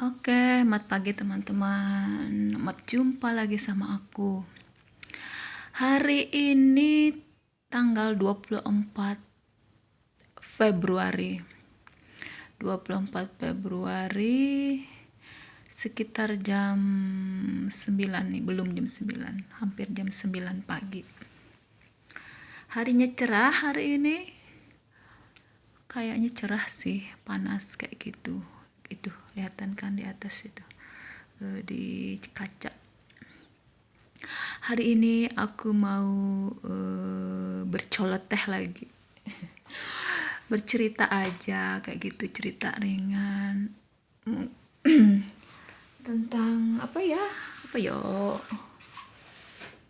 Oke, selamat pagi teman-teman. Selamat jumpa lagi sama aku. Hari ini tanggal 24 Februari. 24 Februari sekitar jam 9 nih, belum jam 9, hampir jam 9 pagi. Harinya cerah hari ini. Kayaknya cerah sih, panas kayak gitu. Itu kelihatan kan di atas itu, di kaca. Hari ini aku mau bercoloteh lagi. Bercerita aja kayak gitu, cerita ringan. Tentang apa ya?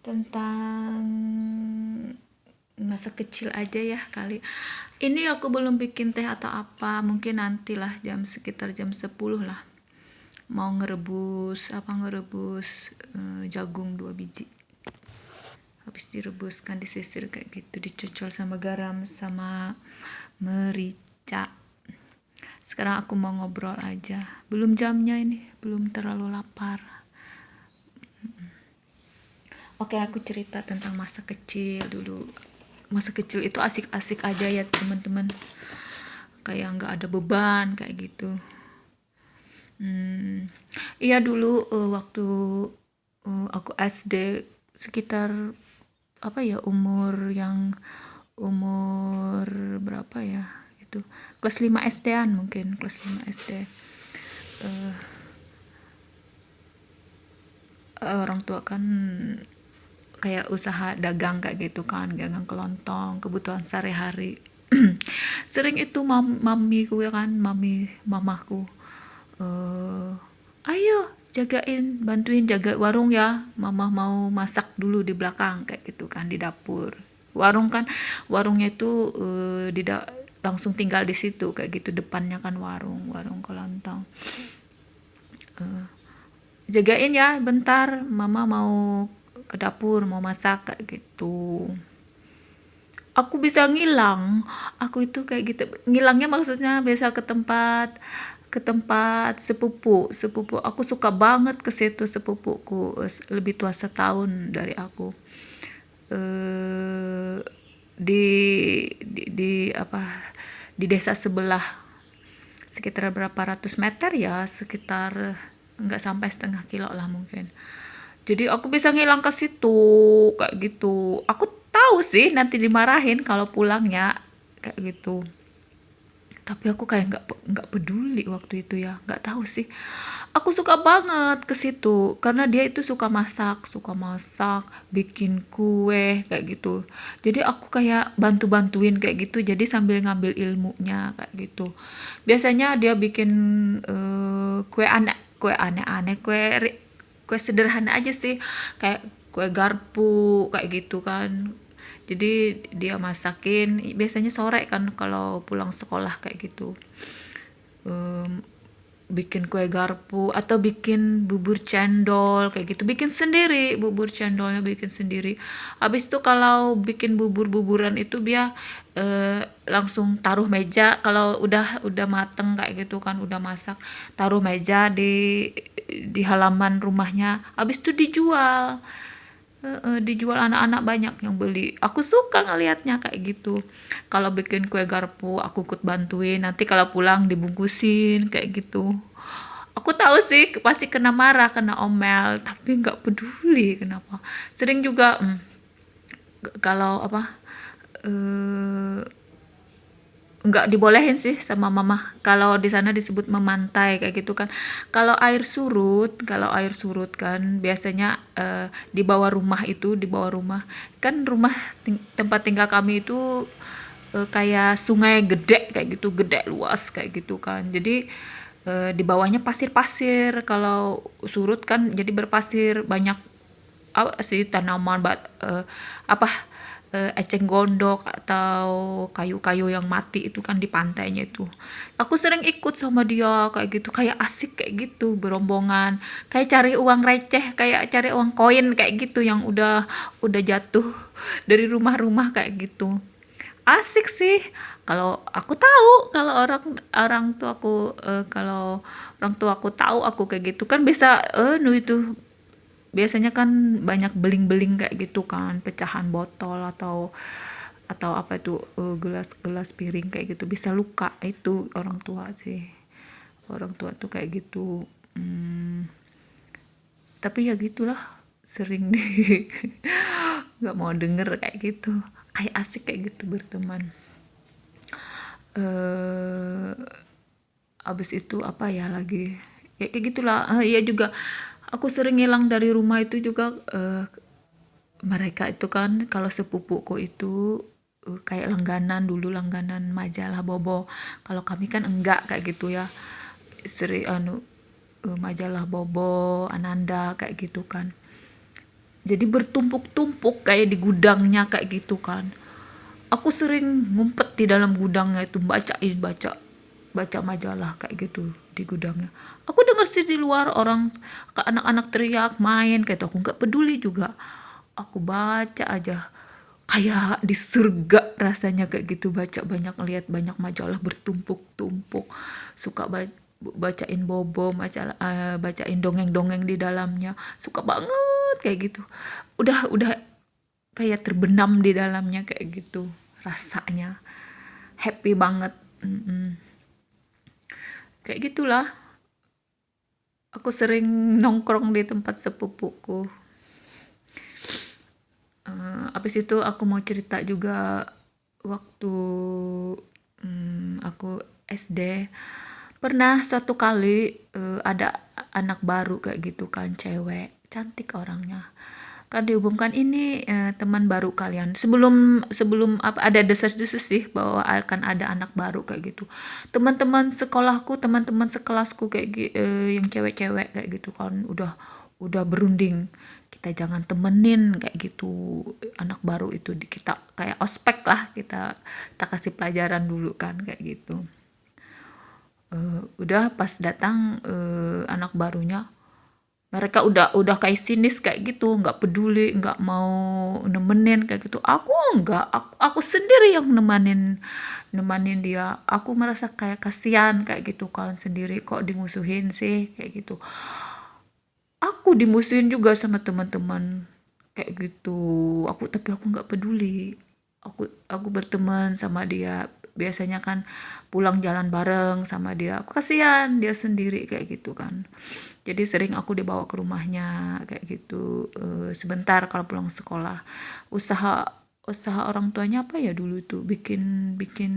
Tentang masa kecil aja ya kali. Ini aku belum bikin teh atau apa, mungkin nantilah sekitar jam 10 lah. Mau ngerebus jagung 2 biji. Habis direbuskan, disisir kayak gitu, dicocol sama garam sama merica. Sekarang aku mau ngobrol aja. Belum jamnya ini, belum terlalu lapar. Oke, aku cerita tentang masa kecil dulu. Masa kecil itu asik-asik aja ya teman-teman. Kayak nggak ada beban kayak gitu. Iya dulu waktu aku SD sekitar umur berapa ya, itu kelas 5 SD-an, mungkin kelas 5 SD. Orang tua kan kayak usaha dagang kayak gitu kan, dagang kelontong, kebutuhan sehari-hari. Sering itu mamaku ayo bantuin jaga warung ya, mama mau masak dulu di belakang kayak gitu kan, di dapur. Warungnya itu langsung tinggal di situ kayak gitu, depannya kan warung kelontong. Jagain ya bentar, mama mau ke dapur mau masak kayak gitu. Aku bisa ngilang, aku itu kayak gitu, ngilangnya maksudnya biasa ke tempat sepupu. Aku suka banget ke situ, sepupuku lebih tua setahun dari aku. Di di desa sebelah, sekitar berapa ratus meter ya, sekitar nggak sampai setengah kilo lah mungkin. Jadi aku bisa ngilang ke situ kayak gitu. Aku tahu sih nanti dimarahin kalau pulangnya kayak gitu. Tapi aku kayak nggak peduli waktu itu ya, nggak tahu sih. Aku suka banget ke situ karena dia itu suka masak, bikin kue kayak gitu. Jadi aku kayak bantuin kayak gitu. Jadi sambil ngambil ilmunya kayak gitu. Biasanya dia bikin kue aneh-aneh, kue sederhana aja sih, kayak kue garpu kayak gitu kan. Jadi dia masakin biasanya sore kan kalau pulang sekolah kayak gitu. Bikin kue garpu atau bikin bubur cendol kayak gitu, bikin sendiri, bubur cendolnya bikin sendiri. Habis itu kalau bikin buburan itu dia langsung taruh meja kalau udah mateng kayak gitu kan, udah masak, taruh meja di halaman rumahnya. Habis itu dijual. Dijual, anak-anak banyak yang beli. Aku suka ngelihatnya kayak gitu. Kalau bikin kue garpu aku ikut bantuin, nanti kalau pulang dibungkusin kayak gitu. Aku tahu sih pasti kena marah, kena omel, tapi nggak peduli kenapa. Sering juga kalau eh, nggak dibolehin sih sama mama, kalau di sana disebut memantai kayak gitu kan. Kalau air surut kan biasanya di bawah rumah kan, tempat tinggal kami itu kayak sungai gede kayak gitu, gede luas kayak gitu kan. Jadi di bawahnya pasir-pasir, kalau surut kan jadi berpasir, banyak apa sih tanaman eceng gondok atau kayu-kayu yang mati itu kan di pantainya itu. Aku sering ikut sama dia kayak gitu, kayak asik kayak gitu, berombongan, kayak cari uang receh, kayak cari uang koin kayak gitu yang udah jatuh dari rumah-rumah kayak gitu. asik sih. Kalau aku tahu kalau orang orang tuaku kalau orang tuaku tahu aku kayak gitu kan bisa itu biasanya kan banyak beling-beling kayak gitu kan, pecahan botol atau apa itu gelas-gelas piring kayak gitu bisa luka itu orang tua sih. Orang tua tuh kayak gitu. Hmm, tapi ya gitulah sering di nggak mau denger kayak gitu. Kayak asik kayak gitu berteman. eh Abis itu apa ya lagi? Ya kayak gitulah. Iya juga aku sering ngilang dari rumah itu juga mereka itu kan kalau sepupuku itu kayak langganan dulu langganan majalah Bobo. Kalau kami kan enggak kayak gitu ya. Majalah Bobo, Ananda kayak gitu kan. Jadi bertumpuk-tumpuk kayak di gudangnya kayak gitu kan. Aku sering ngumpet di dalam gudangnya itu baca baca majalah kayak gitu di gudangnya. Aku dengar sih di luar orang ke anak-anak teriak main kayak itu aku nggak peduli juga. Aku baca aja kayak di surga rasanya kayak gitu baca banyak lihat banyak majalah bertumpuk-tumpuk suka bacain bobo bacain dongeng-dongeng di dalamnya suka banget kayak gitu udah kayak terbenam di dalamnya kayak gitu rasanya happy banget. Kayak gitulah aku sering nongkrong di tempat sepupuku. Habis itu aku mau cerita juga waktu aku SD pernah suatu kali ada anak baru kayak gitu kan cewek cantik orangnya kan diumumkan ini teman baru kalian sebelum sebelum apa ada desas-desus sih bahwa akan ada anak baru kayak gitu teman-teman sekolahku teman-teman sekelasku yang cewek-cewek kayak gitu kan udah berunding kita jangan temenin kayak gitu anak baru itu kita kayak ospek lah kita kasih pelajaran dulu kan kayak gitu. Udah pas datang anak barunya mereka udah kayak sinis kayak gitu nggak peduli nggak mau nemenin kayak gitu aku enggak aku sendiri yang nemanin dia aku merasa kayak kasihan kayak gitu kan sendiri kok dimusuhin sih kayak gitu aku dimusuhin juga sama teman-teman kayak gitu tapi aku nggak peduli aku berteman sama dia biasanya kan pulang jalan bareng sama dia aku kasihan dia sendiri kayak gitu kan jadi sering aku dibawa ke rumahnya kayak gitu sebentar kalau pulang sekolah usaha usaha orang tuanya apa ya dulu tuh bikin bikin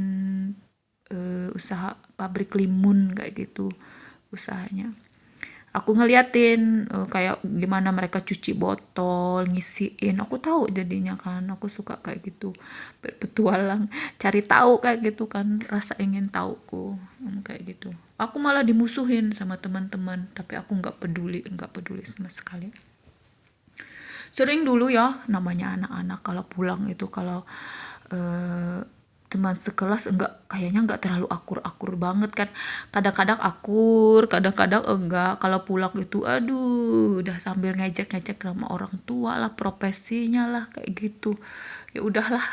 usaha pabrik limun kayak gitu usahanya aku ngeliatin kayak gimana mereka cuci botol ngisiin aku tahu jadinya kan aku suka kayak gitu berpetualang cari tahu kayak gitu kan rasa ingin tahuku kayak gitu aku malah dimusuhin sama teman-teman tapi aku nggak peduli sama sekali sering dulu ya namanya anak-anak kalau pulang itu kalau eh, teman sekelas kayaknya enggak terlalu akur-akur banget kan kadang-kadang akur kadang-kadang enggak kalau pulang itu aduh udah sambil ngejek-ngejek sama orang tua lah profesinya lah kayak gitu ya udahlah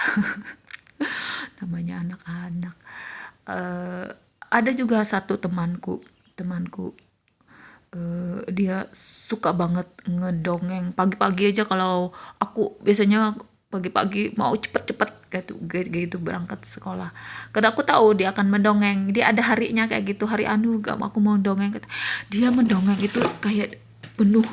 namanya anak-anak. Eh, ada juga satu temanku dia suka banget ngedongeng pagi-pagi aja kalau aku biasanya pagi-pagi mau cepet-cepet gitu berangkat sekolah. Karena aku tahu dia akan mendongeng. Dia ada harinya kayak gitu, hari anu gak aku mau dongeng. Dia mendongeng itu kayak penuh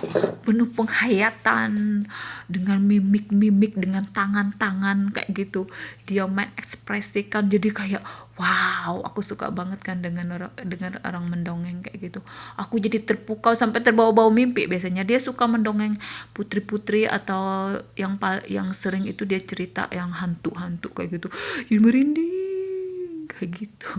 penuh penghayatan dengan mimik-mimik dengan tangan-tangan kayak gitu dia mengekspresikan jadi kayak wow aku suka banget kan dengan orang mendongeng kayak gitu aku jadi terpukau sampai terbawa-bawa mimpi biasanya dia suka mendongeng putri-putri atau yang sering itu dia cerita yang hantu-hantu kayak gitu ya merinding kayak gitu.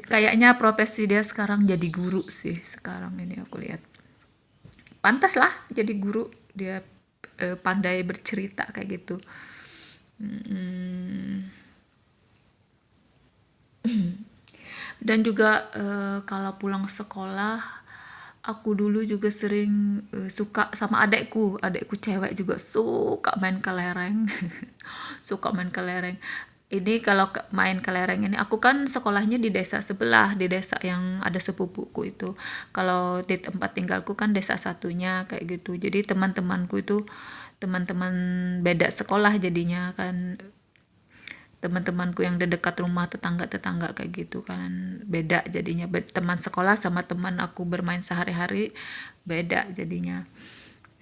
Kayaknya profesi dia sekarang jadi guru sih sekarang ini aku lihat. Pantas lah jadi guru dia pandai bercerita kayak gitu. Mm, Dan juga kalau pulang sekolah Aku dulu juga sering suka sama adekku cewek juga suka main kelereng, suka main kelereng. Ini kalau main kelereng ini, aku kan sekolahnya di desa sebelah, di desa yang ada sepupuku itu. Kalau di tempat tinggalku kan desa satunya kayak gitu. Jadi teman-temanku itu teman-teman beda sekolah jadinya kan, teman-temanku yang di dekat rumah, tetangga-tetangga kayak gitu kan beda jadinya. Teman sekolah sama teman aku bermain sehari-hari beda jadinya.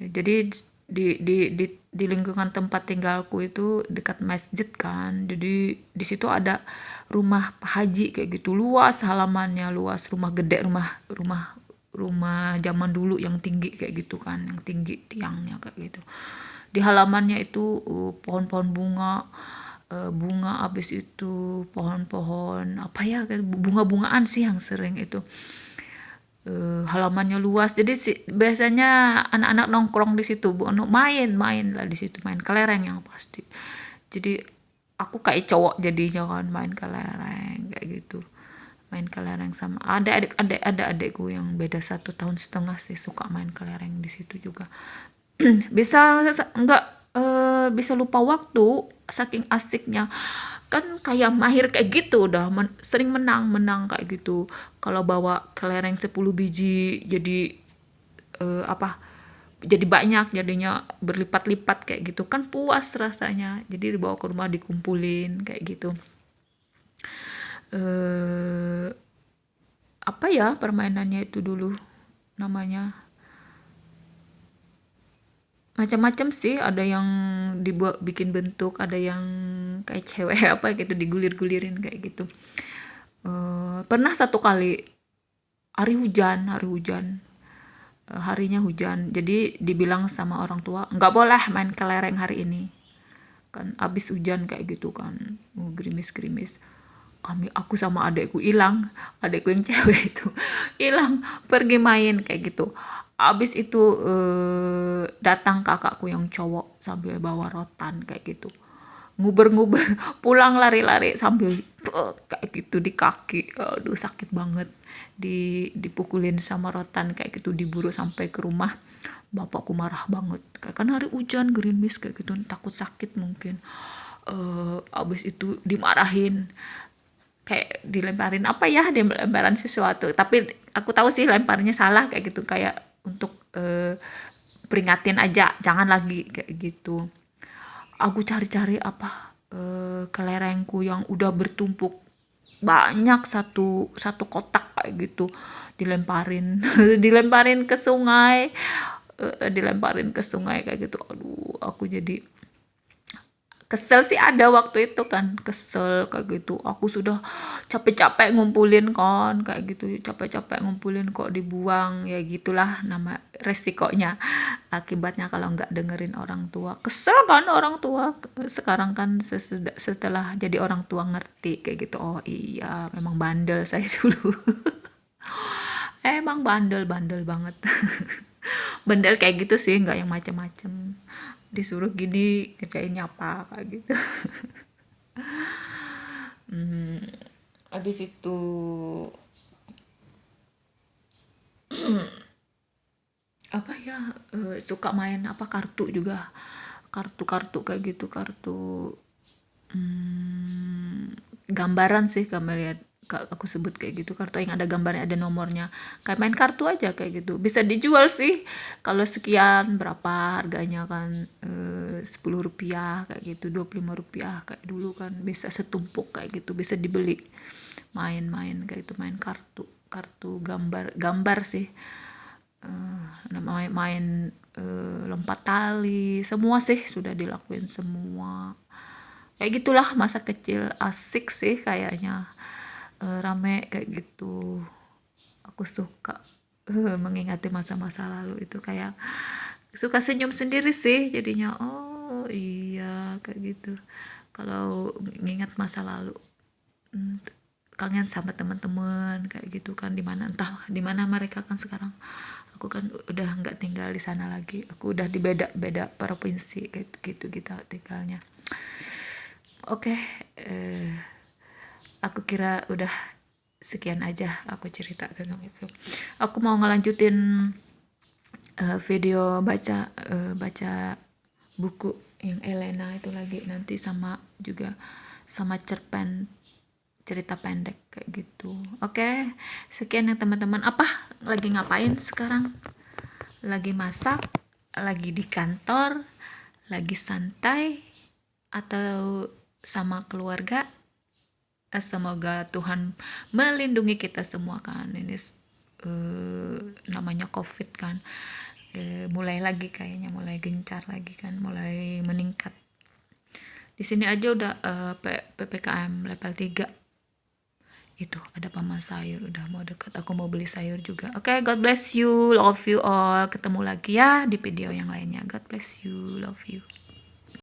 Jadi di lingkungan tempat tinggalku itu dekat masjid kan, jadi di situ ada rumah Pak Haji kayak gitu, luas halamannya, luas, rumah gede, rumah rumah rumah zaman dulu yang tinggi kayak gitu kan, yang tinggi tiangnya kayak gitu. Di halamannya itu pohon-pohon bunga, habis itu pohon-pohon apa ya, bunga-bungaan sih yang sering itu. Halamannya luas, jadi biasanya anak-anak nongkrong di situ, main lah di situ, main kelereng yang pasti. Jadi aku kayak cowok jadinya kan, main kelereng kayak gitu, main kelereng sama ada adekku yang beda 1,5 tahun sih, suka main kelereng di situ juga. Bisa nggak bisa lupa waktu saking asiknya, kan kayak mahir kayak gitu, udah sering menang kayak gitu. Kalau bawa kelereng 10 biji jadi apa, jadi banyak, jadinya berlipat-lipat kayak gitu kan, puas rasanya. Jadi dibawa ke rumah dikumpulin kayak gitu. Apa ya permainannya itu dulu namanya, macam-macam sih, ada yang dibuat bikin bentuk, ada yang kayak cewek apa gitu, digulir-gulirin kayak gitu. Pernah satu kali hari hujan, harinya hujan, jadi dibilang sama orang tua nggak boleh main kelereng hari ini, kan abis hujan kayak gitu kan, gerimis-gerimis. Aku sama adekku hilang, adekku yang cewek itu hilang, pergi main kayak gitu. Abis itu datang kakakku yang cowok sambil bawa rotan kayak gitu, nguber-nguber, pulang lari-lari sambil kayak gitu di kaki, aduh sakit banget, dipukulin sama rotan kayak gitu, diburu sampai ke rumah. Bapakku marah banget, kayak kan hari hujan gerimis kayak gitu, takut sakit mungkin. Abis itu dimarahin, kayak dilemparin apa ya, dilemparin sesuatu, tapi aku tahu sih lemparnya salah kayak gitu, kayak untuk peringatin aja jangan lagi kayak gitu. Aku cari-cari apa, kelerengku yang udah bertumpuk banyak, satu satu kotak kayak gitu, dilemparin dilemparin ke sungai, dilemparin ke sungai kayak gitu. Aduh, aku jadi kesel sih, ada waktu itu kan kesel kayak gitu, aku sudah capek-capek ngumpulin kan kayak gitu, capek-capek ngumpulin kok dibuang, ya gitulah nama resikonya, akibatnya kalau nggak dengerin orang tua. Kesel kan orang tua, sekarang kan setelah jadi orang tua ngerti kayak gitu, oh iya memang bandel saya dulu. Emang bandel-bandel banget. Bandel kayak gitu sih, nggak yang macem-macem. Disuruh gini, kerjainnya apa, kayak gitu. Habis itu apa ya, suka main apa, kartu juga. Kartu-kartu kayak gitu, kartu gambaran sih kami lihat, aku sebut kayak gitu, kartu yang ada gambarnya, ada nomornya, kayak main kartu aja kayak gitu, bisa dijual sih kalau sekian berapa harganya kan, 10 rupiah kayak gitu, 25 rupiah kayak dulu kan, bisa setumpuk kayak gitu, bisa dibeli. Main-main kayak itu, main kartu, kartu gambar sih. Main lompat tali, semua sih sudah dilakuin semua. Kayak gitulah masa kecil, asik sih kayaknya. Rame kayak gitu. Aku suka mengingati masa-masa lalu itu, kayak suka senyum sendiri sih jadinya. Oh iya kayak gitu. Kalau ngingat masa lalu, kangen sama teman-teman kayak gitu kan, entah di mana mereka kan sekarang. Aku kan udah nggak tinggal di sana lagi, aku udah di beda provinsi kayak gitu kita tinggalnya. Oke, aku kira udah sekian aja aku cerita tentang itu. Aku mau ngelanjutin video baca buku yang Elena itu lagi nanti, sama juga sama cerpen cerita pendek kayak gitu. Oke, sekian ya teman-teman. Apa lagi ngapain sekarang? Lagi masak, lagi di kantor, lagi santai, atau sama keluarga? Semoga Tuhan melindungi kita semua kan. Ini namanya COVID kan. Mulai lagi kayaknya, mulai gencar lagi kan, mulai meningkat. Di sini aja udah PPKM level 3. Itu ada paman sayur udah mau dekat, aku mau beli sayur juga. Oke, God bless you, love you all. Ketemu lagi ya di video yang lainnya. God bless you, love you.